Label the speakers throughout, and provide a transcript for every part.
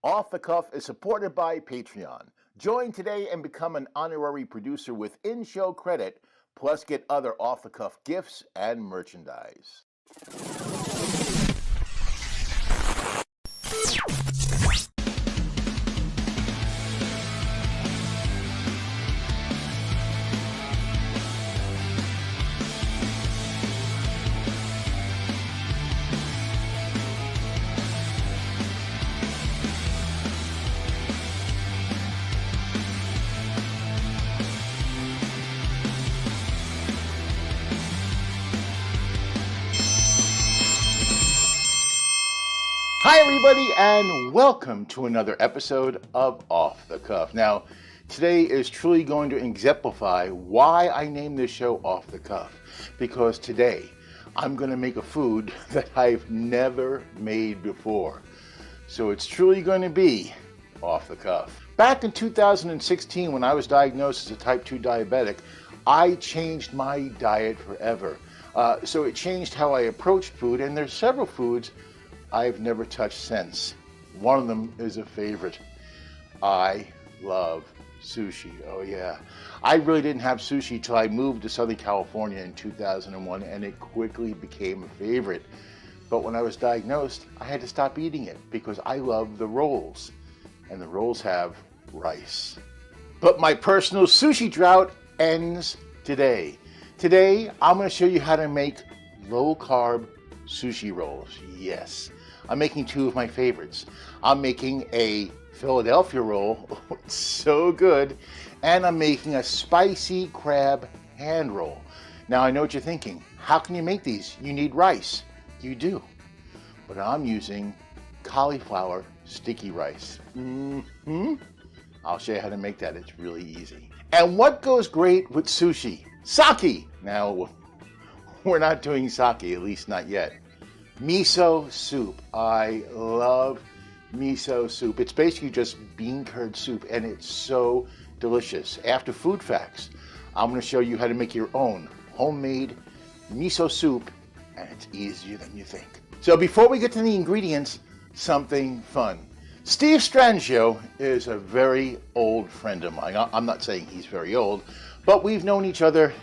Speaker 1: Off the Cuff is supported by Patreon. Join today and become an honorary producer with in-show credit, plus get other off-the-cuff gifts and merchandise. Hi everybody, and welcome to another episode of Off the Cuff. Now, today is truly going to exemplify why I named this show Off the Cuff, because today I'm going to make a food that I've never made before. So it's truly going to be Off the Cuff. Back in 2016, when I was diagnosed as a type 2 diabetic, I changed my diet forever. So it changed how I approached food, and there's several foods I've never touched since. One of them is a favorite. I love sushi. Oh yeah. I really didn't have sushi till I moved to Southern California in 2001, and it quickly became a favorite. But when I was diagnosed, I had to stop eating it because I love the rolls, and the rolls have rice. But my personal sushi drought ends today. Today, I'm going to show you how to make low-carb sushi rolls. Yes. I'm making two of my favorites. I'm making a Philadelphia roll, it's so good, and I'm making a spicy crab hand roll. Now I know what you're thinking, how can you make these? You need rice. You do. But I'm using cauliflower sticky rice. I'll show you how to make that, it's really easy. And what goes great with sushi? Sake! Now, we're not doing sake, at least not yet. Miso soup. I love miso soup. It's basically just bean curd soup, and it's so delicious. After Food Facts, I'm going to show you how to make your own homemade miso soup, and it's easier than you think. So before we get to the ingredients, something fun. Steve Strangio is a very old friend of mine. I'm not saying he's very old, but we've known each other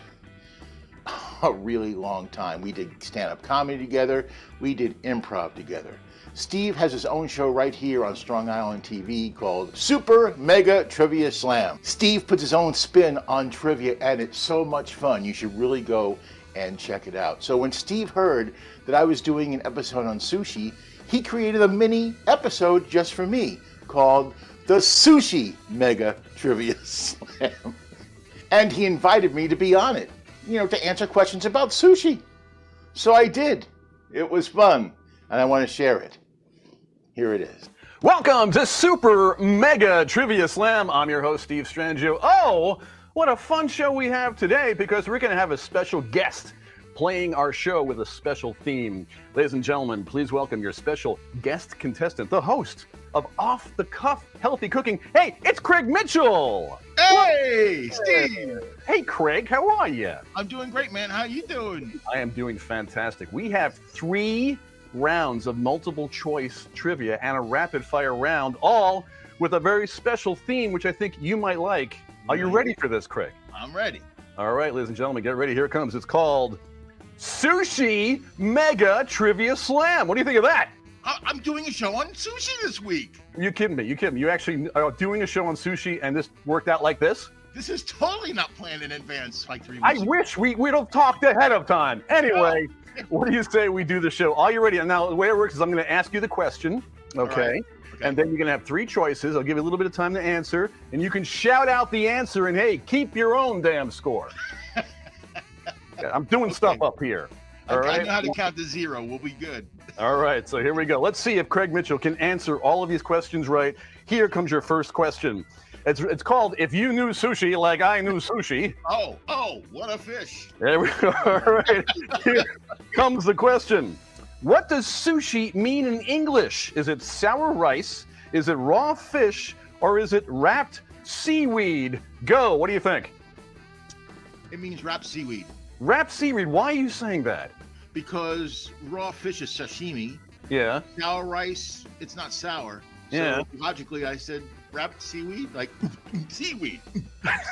Speaker 1: a really long time. We did stand-up comedy together. We did improv together. Steve has his own show right here on Strong Island TV called Super Mega Trivia Slam. Steve puts his own spin on trivia, and it's so much fun. You should really go and check it out. So when Steve heard that I was doing an episode on sushi, he created a mini episode just for me called the Sushi Mega Trivia Slam. And he invited me to be on it, you know, to answer questions about sushi. So I did. It was fun, and I want to share it. Here it is.
Speaker 2: Welcome to Super Mega Trivia Slam. I'm your host, Steve Strangio. Oh, what a fun show we have today, because we're going to have a special guest playing our show with a special theme. Ladies and gentlemen, please welcome your special guest contestant, the host of Off the Cuff Healthy Cooking. Hey, it's Craig Mitchell.
Speaker 3: Hey, Steve.
Speaker 2: Hey, Craig, how are you?
Speaker 3: I'm doing great, man. How you doing?
Speaker 2: I am doing fantastic. We have 3 rounds of multiple choice trivia and a rapid fire round, all with a very special theme, which I think you might like. Are you ready for this, Craig?
Speaker 3: I'm ready.
Speaker 2: All right, ladies and gentlemen, get ready. Here it comes. It's called Sushi Mega Trivia Slam. What do you think of that?
Speaker 3: I'm doing a show on sushi this week.
Speaker 2: You kidding me? You kidding me? You actually are doing a show on sushi, and this worked out like this?
Speaker 3: This is totally not planned in advance, like 3 weeks
Speaker 2: I
Speaker 3: ago.
Speaker 2: wish we'd have talked ahead of time. Anyway, what do you say we do the show? Are you ready? And now the way it works is I'm going to ask you the question, okay?
Speaker 3: Right.
Speaker 2: And then you're going to have 3 choices. I'll give you a little bit of time to answer, and you can shout out the answer and, hey, keep your own damn score. I'm doing stuff up here. All right.
Speaker 3: I know how to count to 0. We'll be good.
Speaker 2: All right, so here we go. Let's see if Craig Mitchell can answer all of these questions right. Here comes your first question. It's called If You Knew Sushi Like I Knew Sushi.
Speaker 3: Oh, what a fish.
Speaker 2: There we go. All right, here comes the question. What does sushi mean in English? Is it sour rice? Is it raw fish? Or is it wrapped seaweed? Go, what do you think?
Speaker 3: It means wrapped seaweed.
Speaker 2: Wrapped seaweed, why are you saying that?
Speaker 3: Because raw fish is sashimi.
Speaker 2: Yeah.
Speaker 3: Sour rice, it's not sour.
Speaker 2: Yeah.
Speaker 3: So logically, I said wrapped seaweed, like seaweed,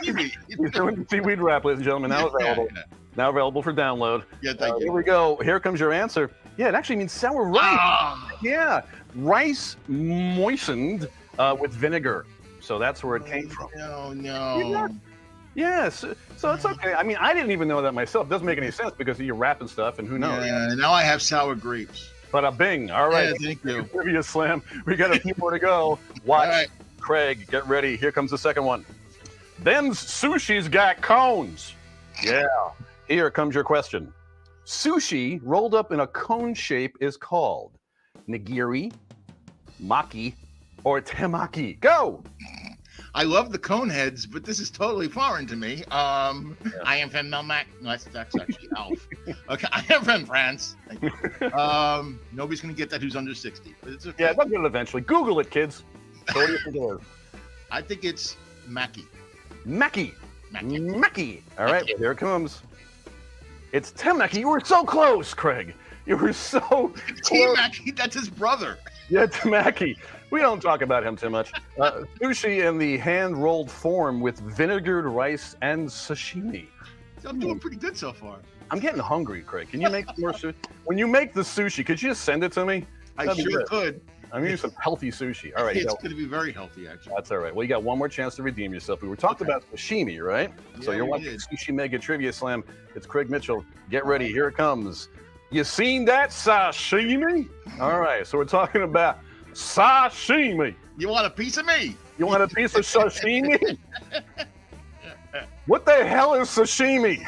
Speaker 3: seaweed.
Speaker 2: He's doing the seaweed wrap, ladies and gentlemen. Now available.
Speaker 3: Yeah.
Speaker 2: Now available for download.
Speaker 3: Yeah, thank you.
Speaker 2: Here we go. Here comes your answer. Yeah, it actually means sour rice.
Speaker 3: Ah,
Speaker 2: Yeah, rice moistened with vinegar. So that's where it came from.
Speaker 3: no.
Speaker 2: Yes, so it's okay. I mean, I didn't even know that myself. It doesn't make any sense because you're wrapping stuff, and who knows?
Speaker 3: Yeah, now I have sour grapes.
Speaker 2: But a bing. All right.
Speaker 3: Yeah, thank you.
Speaker 2: Trivia Slam. We got a few more to go. Watch.
Speaker 3: All right.
Speaker 2: Craig, get ready. Here comes the second one. Them's sushi's got cones. Yeah. Here comes your question. Sushi rolled up in a cone shape is called nigiri, maki, or temaki. Go.
Speaker 3: I love the cone heads, but this is totally foreign to me. I am from Melmac. No, that's actually Alf. Okay, I am from France. Thank you. Nobody's gonna get that who's under 60, but it's okay.
Speaker 2: Yeah, they'll get it eventually. Google it, kids. So what do you think it is?
Speaker 3: I think it's Maki.
Speaker 2: Maki.
Speaker 3: Maki.
Speaker 2: Maki. All right, well, here it comes. It's temaki. You were so close, Craig. You were so
Speaker 3: Team
Speaker 2: close.
Speaker 3: Maki, that's his brother.
Speaker 2: Yeah, temaki. We don't talk about him too much. Sushi in the hand-rolled form with vinegared rice and sashimi.
Speaker 3: I'm doing pretty good so far.
Speaker 2: I'm getting hungry, Craig. Can you make some more sushi? When you make the sushi, could you just send it to me?
Speaker 3: I
Speaker 2: That'd be
Speaker 3: sure
Speaker 2: good.
Speaker 3: could.
Speaker 2: I'm gonna use some healthy sushi. All right,
Speaker 3: It's
Speaker 2: go.
Speaker 3: going to be very healthy, actually.
Speaker 2: That's all right. Well, you got one more chance to redeem yourself. We were talking about sashimi, right? So
Speaker 3: Yeah,
Speaker 2: you're
Speaker 3: we
Speaker 2: watching
Speaker 3: did.
Speaker 2: Sushi Mega Trivia Slam. It's Craig Mitchell. Get ready. Here it comes. You seen that sashimi? All right. So we're talking about sashimi.
Speaker 3: You want a piece of me?
Speaker 2: You want a piece of sashimi? What the hell is sashimi?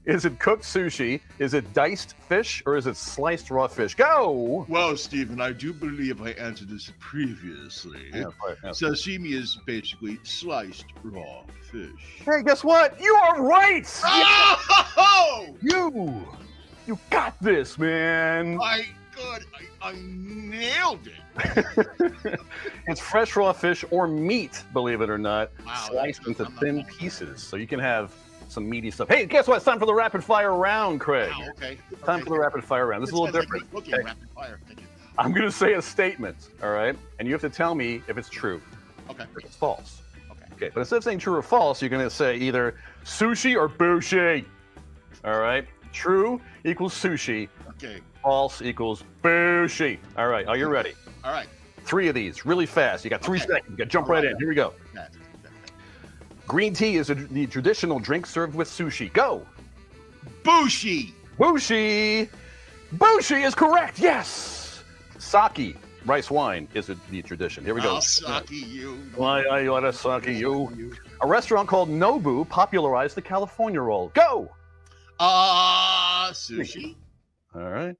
Speaker 2: Is it cooked sushi? Is it diced fish? Or is it sliced raw fish? Go!
Speaker 3: Well, Stephen, I do believe I answered this previously.
Speaker 2: Yeah, right, yeah.
Speaker 3: Sashimi is basically sliced raw fish.
Speaker 2: Hey, guess what? You are right!
Speaker 3: Oh!
Speaker 2: You got this, man.
Speaker 3: My God, I nailed it.
Speaker 2: It's fresh raw fish or meat, believe it or not,
Speaker 3: Wow,
Speaker 2: sliced
Speaker 3: that's-
Speaker 2: into
Speaker 3: I'm not
Speaker 2: thin
Speaker 3: wrong.
Speaker 2: pieces. So you can have some meaty stuff. Hey, guess what? It's time for the rapid fire round, Craig.
Speaker 3: Wow, okay.
Speaker 2: Time for the rapid fire round. This is a little different.
Speaker 3: Looking
Speaker 2: Okay.
Speaker 3: rapid fire. Thank you.
Speaker 2: I'm going to say a statement, all right? And you have to tell me if it's true
Speaker 3: Okay.
Speaker 2: or if it's false.
Speaker 3: Okay.
Speaker 2: Okay, but instead of saying true or false, you're going to say either sushi or bushi. All right? True equals sushi.
Speaker 3: Okay.
Speaker 2: False equals bushi. All right, are you ready?
Speaker 3: All right.
Speaker 2: 3 of these, really fast. You got 3
Speaker 3: Okay.
Speaker 2: seconds. You got to jump right in. Here we go.
Speaker 3: Yeah.
Speaker 2: Green tea is the traditional drink served with sushi. Go.
Speaker 3: Bushi.
Speaker 2: Bushi. Bushi is correct. Yes. Sake, rice wine, is the tradition. Here we go.
Speaker 3: I'll suck you.
Speaker 2: Why I oughta sake you. A restaurant called Nobu popularized the California roll. Go.
Speaker 3: Sushi.
Speaker 2: All right.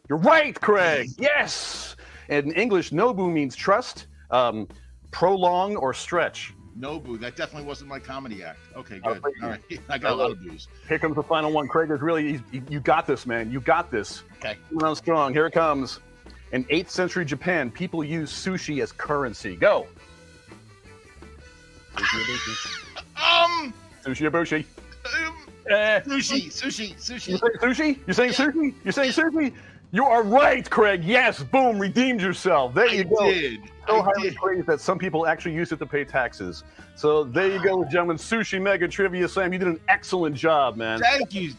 Speaker 2: You're right, Craig. Yes. In English, Nobu means trust, prolong, or stretch.
Speaker 3: Nobu. That definitely wasn't my comedy act. Okay, good.
Speaker 2: thank you.
Speaker 3: All right. I got a lot of booze.
Speaker 2: Here comes the final one. Craig is really, you got this, man. You got this.
Speaker 3: Okay.
Speaker 2: Coming on strong. Here it comes. In 8th century Japan, people used sushi as currency. Go. Sushi or bushi?
Speaker 3: Sushi.
Speaker 2: You saying sushi? You're saying sushi? You're saying sushi? You are right, Craig. Yes, boom, redeemed yourself. There you go. So
Speaker 3: I
Speaker 2: highly
Speaker 3: did.
Speaker 2: praised that some people actually use it to pay taxes. So there you go, gentlemen. Sushi Mega Trivia Slam. You did an excellent job, man.
Speaker 3: Thank you,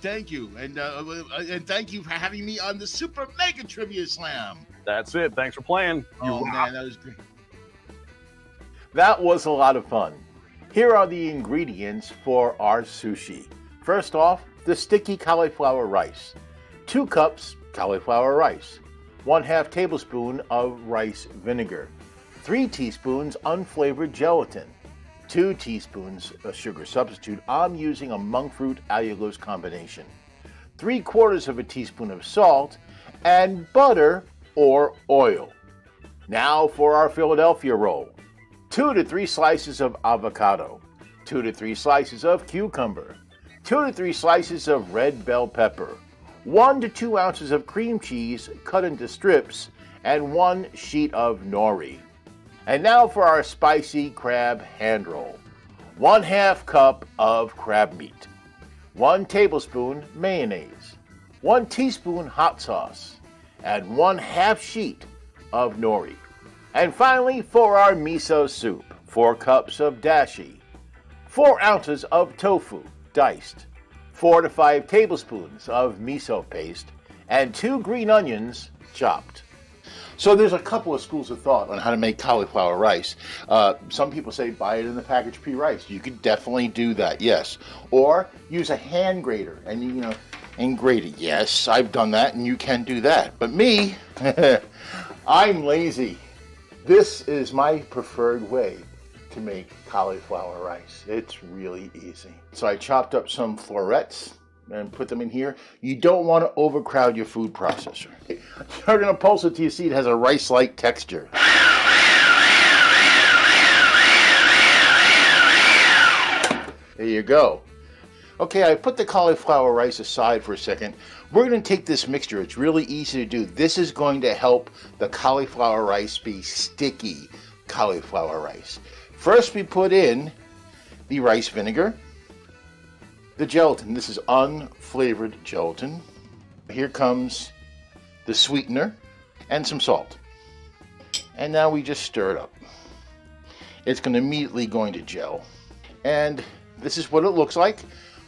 Speaker 3: and thank you for having me on the Super Mega Trivia Slam.
Speaker 2: That's it. Thanks for playing.
Speaker 3: Oh man, that was great.
Speaker 1: That was a lot of fun. Here are the ingredients for our sushi. First off, the sticky cauliflower rice. 2 cups cauliflower rice. 1/2 tablespoon of rice vinegar. 3 teaspoons unflavored gelatin. 2 teaspoons of sugar substitute. I'm using a monk fruit allulose combination. 3/4 of a teaspoon of salt and butter or oil. Now for our Philadelphia roll. 2 to 3 slices of avocado, 2 to 3 slices of cucumber, 2 to 3 slices of red bell pepper, 1 to 2 ounces of cream cheese cut into strips, and 1 sheet of nori. And now for our spicy crab hand roll. 1/2 cup of crab meat, 1 tablespoon mayonnaise, 1 teaspoon hot sauce, and 1/2 sheet of nori. And finally, for our miso soup, 4 cups of dashi, 4 ounces of tofu, diced, 4 to 5 tablespoons of miso paste, and 2 green onions, chopped. So there's a couple of schools of thought on how to make cauliflower rice. Some people say buy it in the packaged pre-rice. You could definitely do that, yes. Or use a hand grater and grate it. Yes, I've done that, and you can do that. But me, I'm lazy. This is my preferred way to make cauliflower rice. It's really easy. So I chopped up some florets and put them in here. You don't want to overcrowd your food processor. You're going to pulse it till you see it has a rice-like texture. There you go. Okay, I put the cauliflower rice aside for a second. We're going to take this mixture. It's really easy to do. This is going to help the cauliflower rice be sticky cauliflower rice. First, we put in the rice vinegar, the gelatin. This is unflavored gelatin. Here comes the sweetener and some salt. And now we just stir it up. It's immediately going to gel. And this is what it looks like.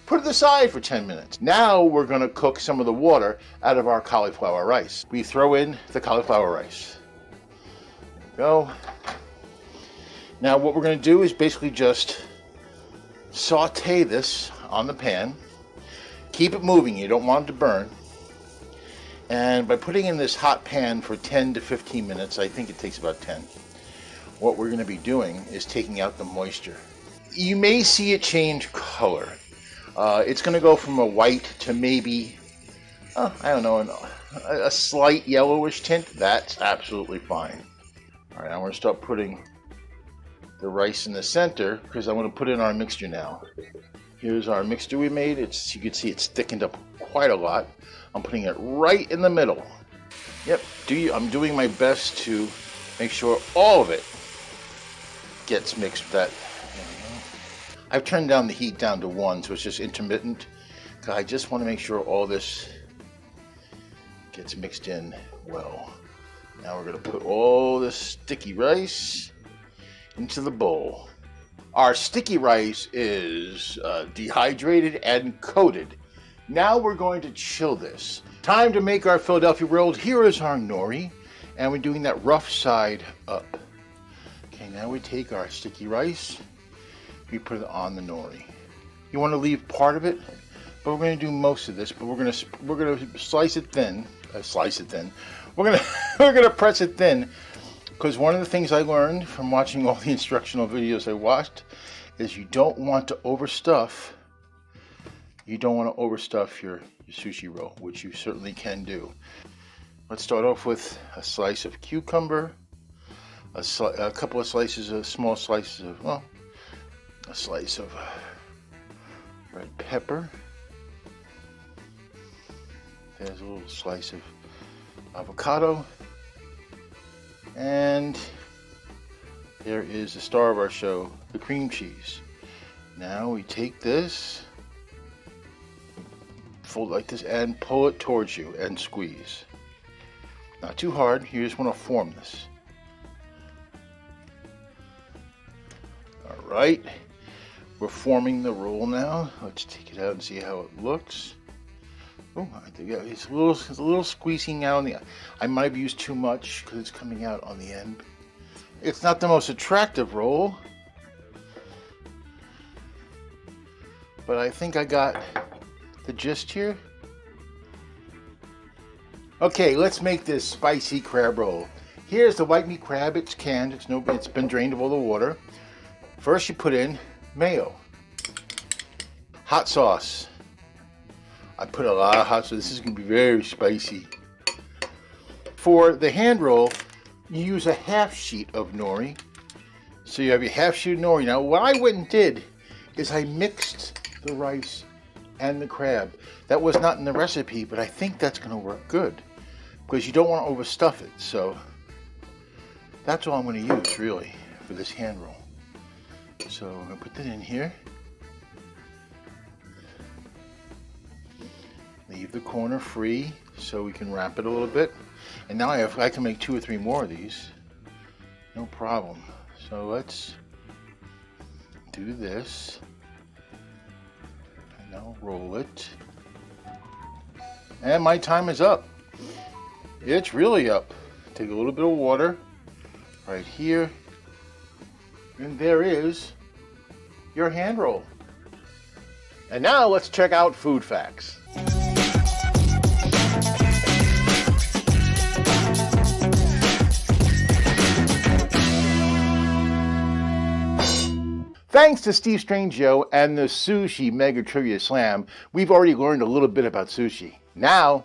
Speaker 1: Put it aside for 10 minutes. Now we're going to cook some of the water out of our cauliflower rice. We throw in the cauliflower rice. There we go. Now what we're going to do is basically just saute this on the pan. Keep it moving. You don't want it to burn. And by putting in this hot pan for 10 to 15 minutes, I think it takes about 10, what we're going to be doing is taking out the moisture. You may see it change color. It's going to go from a white to maybe, I don't know, a slight yellowish tint. That's absolutely fine. All right, I'm going to start putting the rice in the center because I'm going to put in our mixture now. Here's our mixture we made. You can see it's thickened up quite a lot. I'm putting it right in the middle. Yep, I'm doing my best to make sure all of it gets mixed with that. I've turned down the heat down to 1, so it's just intermittent. I just want to make sure all this gets mixed in well. Now we're going to put all this sticky rice into the bowl. Our sticky rice is dehydrated and coated. Now we're going to chill this. Time to make our Philadelphia rolls. Here is our nori, and we're doing that rough side up. Okay, now we take our sticky rice. We put it on the nori. You want to leave part of it, but we're going to do most of this. But we're going to slice it thin. We're going to press it thin, because one of the things I learned from watching all the instructional videos I watched is you don't want to overstuff. You don't want to overstuff your sushi roll, which you certainly can do. Let's start off with a slice of cucumber, a couple of slices of small slices of, well, a slice of red pepper. There's a little slice of avocado. And there is the star of our show, the cream cheese. Now we take this, fold like this, and pull it towards you and squeeze. Not too hard, you just want to form this. Alright, we're forming the roll now. Let's take it out and see how it looks. Oh, I think it's a little squeezing out on the. I might have used too much because it's coming out on the end. It's not the most attractive roll, but I think I got the gist here. Okay, let's make this spicy crab roll. Here's the white meat crab. It's canned. It's been drained of all the water. First, you put in mayo, hot sauce. I put a lot of hot sauce. This is going to be very spicy. For the hand roll, you use a half sheet of nori. So you have your half sheet of nori. Now, what I went and did is I mixed the rice and the crab. That was not in the recipe, but I think that's going to work good because you don't want to overstuff it. So that's all I'm going to use, really, for this hand roll. So I'm going to put that in here. Leave the corner free so we can wrap it a little bit. And now I can make 2 or 3 more of these. No problem. So let's do this. And I'll roll it. And my time is up. It's really up. Take a little bit of water right here. And there is your hand roll. And now let's check out food facts. Thanks to Steve Strangio and the Sushi Mega Trivia Slam, we've already learned a little bit about sushi. Now,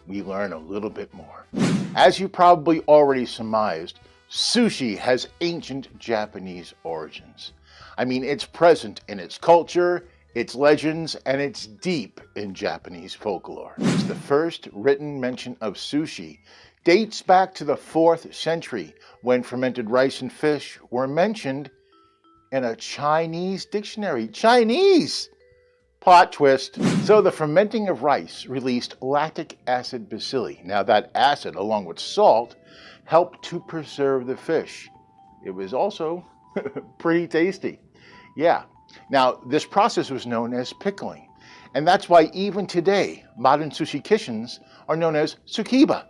Speaker 1: we learn a little bit more. As you probably already surmised, sushi has ancient Japanese origins. I mean, it's present in its culture, its legends, and it's deep in Japanese folklore. It's the first written mention of sushi dates back to the 4th century when fermented rice and fish were mentioned in a Chinese dictionary. Chinese! Plot twist. So the fermenting of rice released lactic acid bacilli. Now that acid, along with salt, helped to preserve the fish. It was also pretty tasty. Yeah. Now this process was known as pickling. And that's why even today, modern sushi kitchens are known as tsukiba,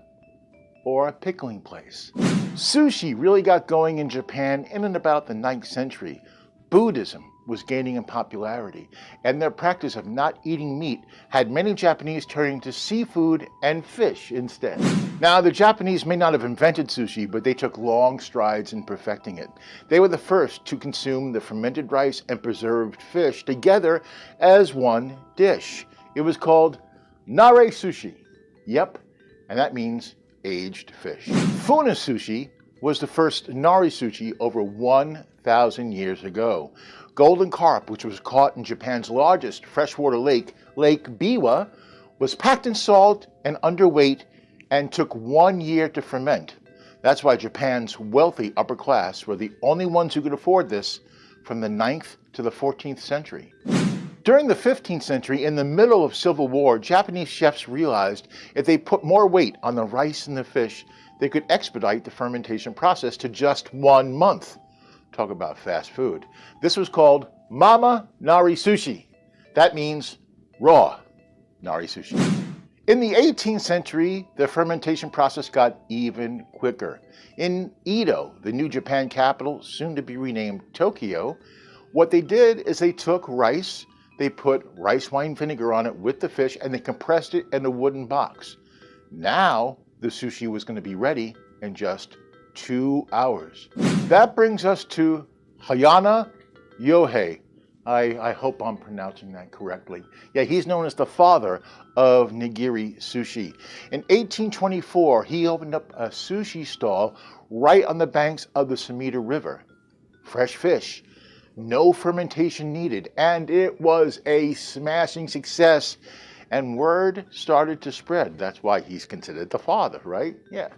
Speaker 1: or a pickling place. Sushi really got going in Japan in and about the 9th century. Buddhism was gaining in popularity, and their practice of not eating meat had many Japanese turning to seafood and fish instead. Now, the Japanese may not have invented sushi, but they took long strides in perfecting it. They were the first to consume the fermented rice and preserved fish together as one dish. It was called nare sushi. Yep, and that means aged fish. Funa sushi was the first nari sushi over 1,000 years ago. Golden carp, which was caught in Japan's largest freshwater lake, Lake Biwa, was packed in salt and underweight and took 1 year to ferment. That's why Japan's wealthy upper class were the only ones who could afford this from the 9th to the 14th century. During the 15th century, in the middle of Civil War, Japanese chefs realized if they put more weight on the rice and the fish, they could expedite the fermentation process to just 1 month. Talk about fast food. This was called Mama Nari Sushi. That means raw nari sushi. In the 18th century, the fermentation process got even quicker. In Edo, the new Japan capital, soon to be renamed Tokyo, what they did is they took rice, they put rice wine vinegar on it with the fish, and they compressed it in a wooden box. Now, the sushi was going to be ready in just 2 hours. That brings us to Hayana Yohei. I hope I'm pronouncing that correctly. Yeah, he's known as the father of nigiri sushi. In 1824, he opened up a sushi stall right on the banks of the Sumida River. Fresh fish, no fermentation needed, and it was a smashing success. And word started to spread. That's why he's considered the father, right? Yeah,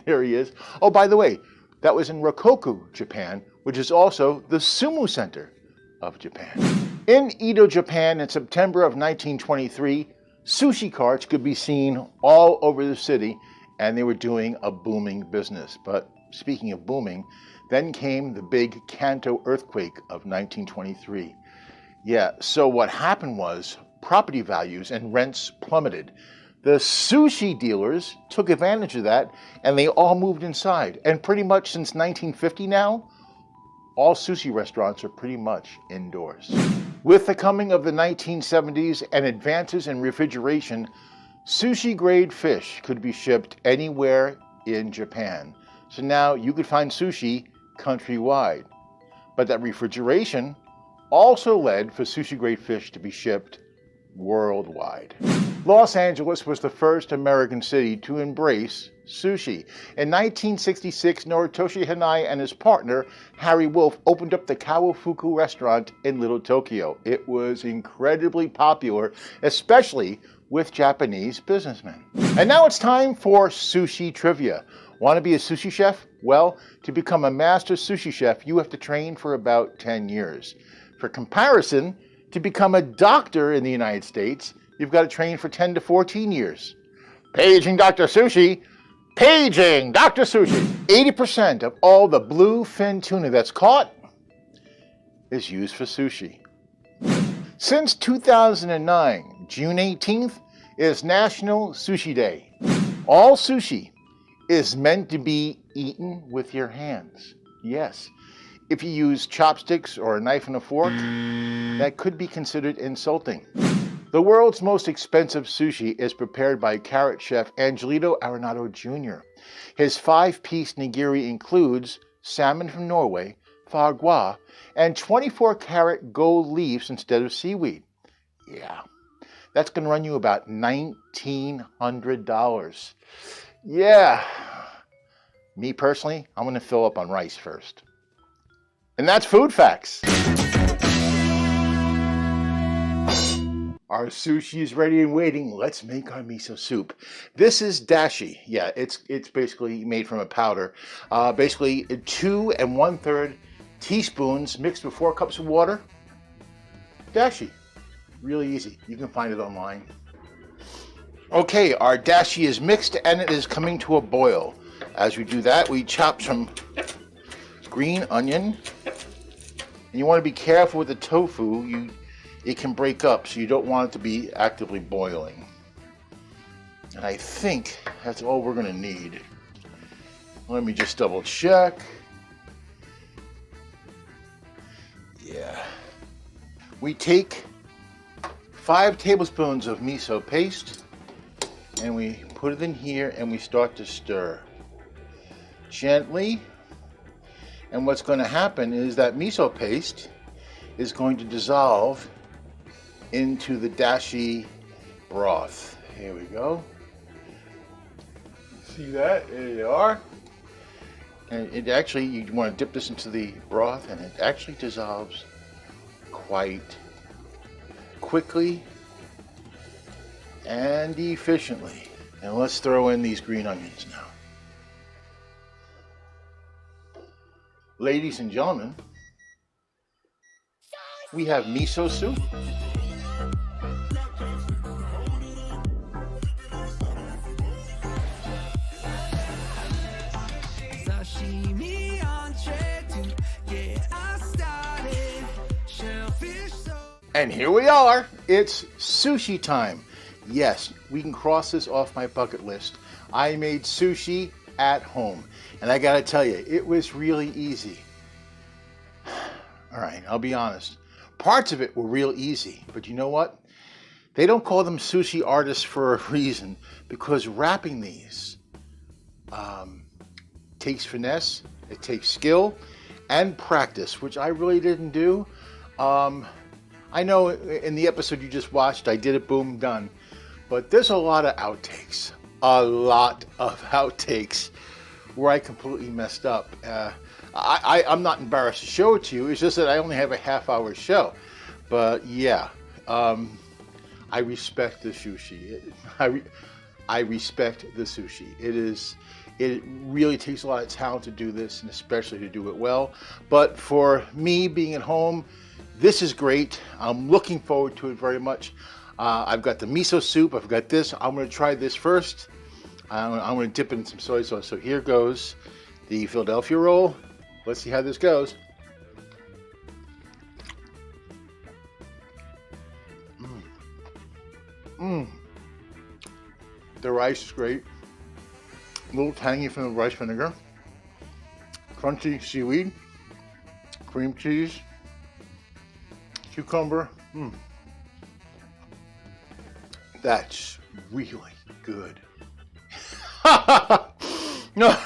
Speaker 1: there he is. Oh, by the way, that was in Rokkoku, Japan, which is also the sumo center of Japan. In Edo, Japan, in September of 1923, sushi carts could be seen all over the city, and they were doing a booming business. But speaking of booming, then came the big Kanto earthquake of 1923. Yeah, so what happened was property values and rents plummeted. The sushi dealers took advantage of that, and they all moved inside. And pretty much since 1950 now, all sushi restaurants are pretty much indoors. With the coming of the 1970s and advances in refrigeration, sushi-grade fish could be shipped anywhere in Japan. So now you could find sushi countrywide. But that refrigeration also led for sushi-grade fish to be shipped worldwide. Los Angeles was the first American city to embrace sushi. In 1966, Noritoshi Hanai and his partner, Harry Wolf, opened up the Kawafuku restaurant in Little Tokyo. It was incredibly popular, especially with Japanese businessmen. And now it's time for sushi trivia. Want to be a sushi chef? Well, to become a master sushi chef, you have to train for about 10 years. For comparison, to become a doctor in the United States, you've got to train for 10 to 14 years. Paging Dr. Sushi, Paging Dr. Sushi. 80% of all the bluefin tuna that's caught is used for sushi. Since 2009, June 18th is National Sushi Day. All sushi is meant to be eaten with your hands. Yes. If you use chopsticks or a knife and a fork, that could be considered insulting. The world's most expensive sushi is prepared by carrot chef Angelito Arenado Jr. His 5-piece nigiri includes salmon from Norway, foie gras, and 24-karat gold leaves instead of seaweed. Yeah, that's going to run you about $1,900. Yeah. Me personally, I'm going to fill up on rice first. And that's Food Facts. Our sushi is ready and waiting. Let's make our miso soup. This is dashi. Yeah, it's basically made from a powder. Basically 2 1/3 teaspoons mixed with 4 cups of water. Dashi. Really easy. You can find it online. Okay, our dashi is mixed and it is coming to a boil. As we do that, we chop some green onion. And you want to be careful with the tofu. It can break up, so you don't want it to be actively boiling. And I think that's all we're going to need. Let me just double check. Yeah. We take 5 tablespoons of miso paste and we put it in here and we start to stir gently. And what's going to happen is that miso paste is going to dissolve into the dashi broth. Here we go. See that? There you are. And it actually, you want to dip this into the broth and it actually dissolves quite quickly and efficiently. And let's throw in these green onions now. Ladies and gentlemen, we have miso soup. And here we are. It's sushi time. Yes, we can cross this off my bucket list. I made sushi at home. And I gotta tell you, it was really easy. All right, I'll be honest. Parts of it were real easy, but you know what? They don't call them sushi artists for a reason, because wrapping these takes finesse, it takes skill, and practice, which I really didn't do. I know in the episode you just watched, I did it, boom, done. But there's a lot of outtakes. A lot of outtakes where I completely messed up. I'm not embarrassed to show it to you. It's just that I only have a half-hour show. But yeah, I respect the sushi. I respect the sushi. It really takes a lot of talent to do this, and especially to do it well. But for me being at home, this is great. I'm looking forward to it very much. I've got the miso soup. I've got this. I'm going to try this first. I'm going to dip it in some soy sauce. So here goes the Philadelphia roll. Let's see how this goes. The rice is great. A little tangy from the rice vinegar. Crunchy seaweed. Cream cheese. Cucumber. That's really good. No,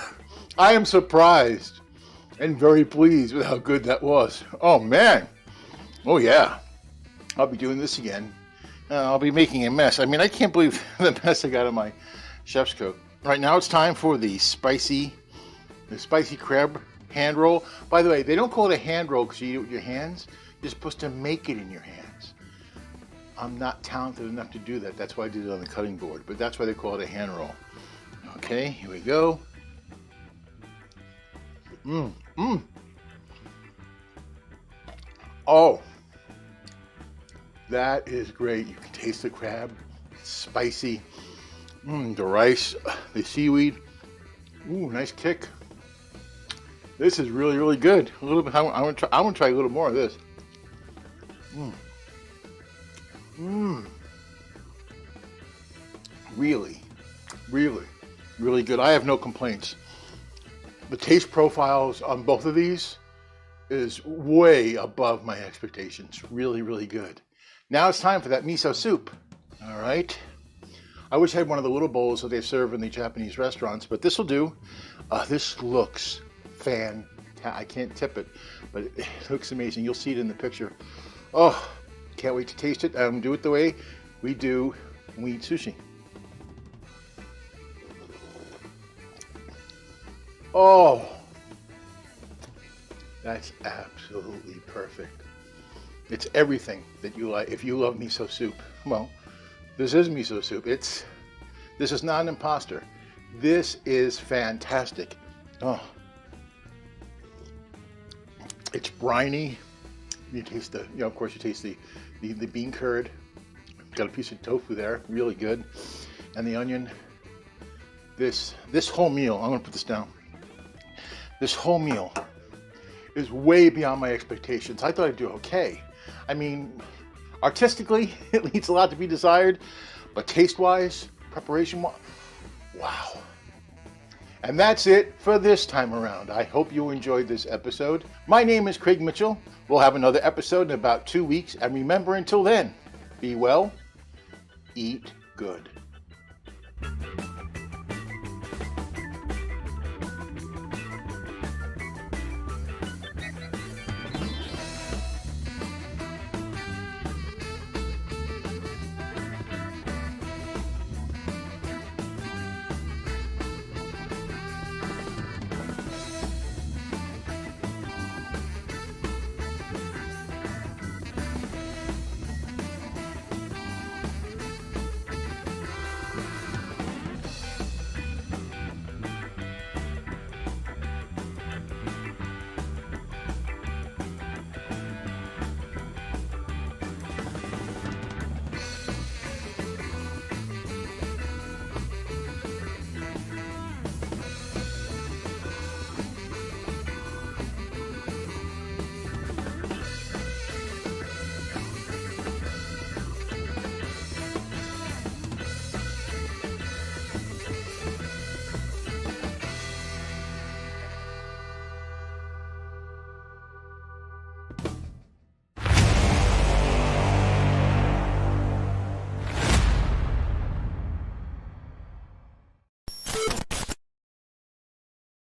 Speaker 1: I am surprised and very pleased with how good that was. Oh man. Oh yeah. I'll be doing this again. I'll be making a mess. I mean, I can't believe the mess I got on my chef's coat. Right now it's time for the spicy crab hand roll. By the way, they don't call it a hand roll because you eat it with your hands. You're supposed to make it in your hands. I'm not talented enough to do that. That's why I did it on the cutting board. But that's why they call it a hand roll. Okay, here we go. Oh, that is great. You can taste the crab. It's spicy. The rice, the seaweed, Ooh, nice kick. This is really, really good. A little bit. I want to try a little more of this. Really, really, really good. I have no complaints. The taste profiles on both of these is way above my expectations. Really, really good. Now it's time for that miso soup. All right. I wish I had one of the little bowls that they serve in the Japanese restaurants, but this will do. This looks fantastic. I can't tip it, but it looks amazing. You'll see it in the picture. Oh, can't wait to taste it. Do it the way we do when we eat sushi. Oh, that's absolutely perfect. It's everything that you like. If you love miso soup, well, this is miso soup. This is not an imposter. This is fantastic. Oh, it's briny. You taste of course you taste the bean curd. Got a piece of tofu there, really good. And the onion. This whole meal, I'm gonna put this down. This whole meal is way beyond my expectations. I thought I'd do okay. I mean, artistically, it leaves a lot to be desired, but taste-wise, preparation-wise, wow. And that's it for this time around. I hope you enjoyed this episode. My name is Craig Mitchell. We'll have another episode in about 2 weeks. And remember, until then, be well, eat good.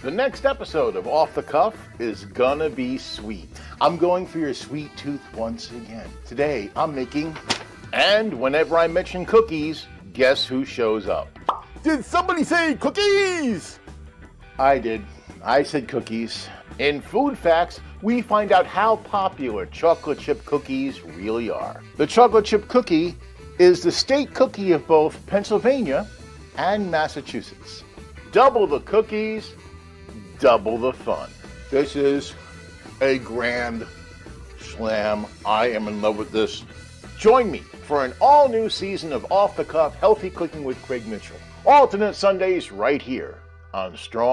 Speaker 1: The next episode of Off the Cuff is gonna be sweet. I'm going for your sweet tooth once again. Today, I'm making, and whenever I mention cookies, guess who shows up?
Speaker 2: Did somebody say cookies?
Speaker 1: I did. I said cookies. In Food Facts, we find out how popular chocolate chip cookies really are. The chocolate chip cookie is the state cookie of both Pennsylvania and Massachusetts. Double the cookies, double the fun. This is a grand slam. I am in love with this. Join me for an all-new season of Off the Cuff Healthy Cooking with Craig Mitchell. Alternate Sundays right here on Strong.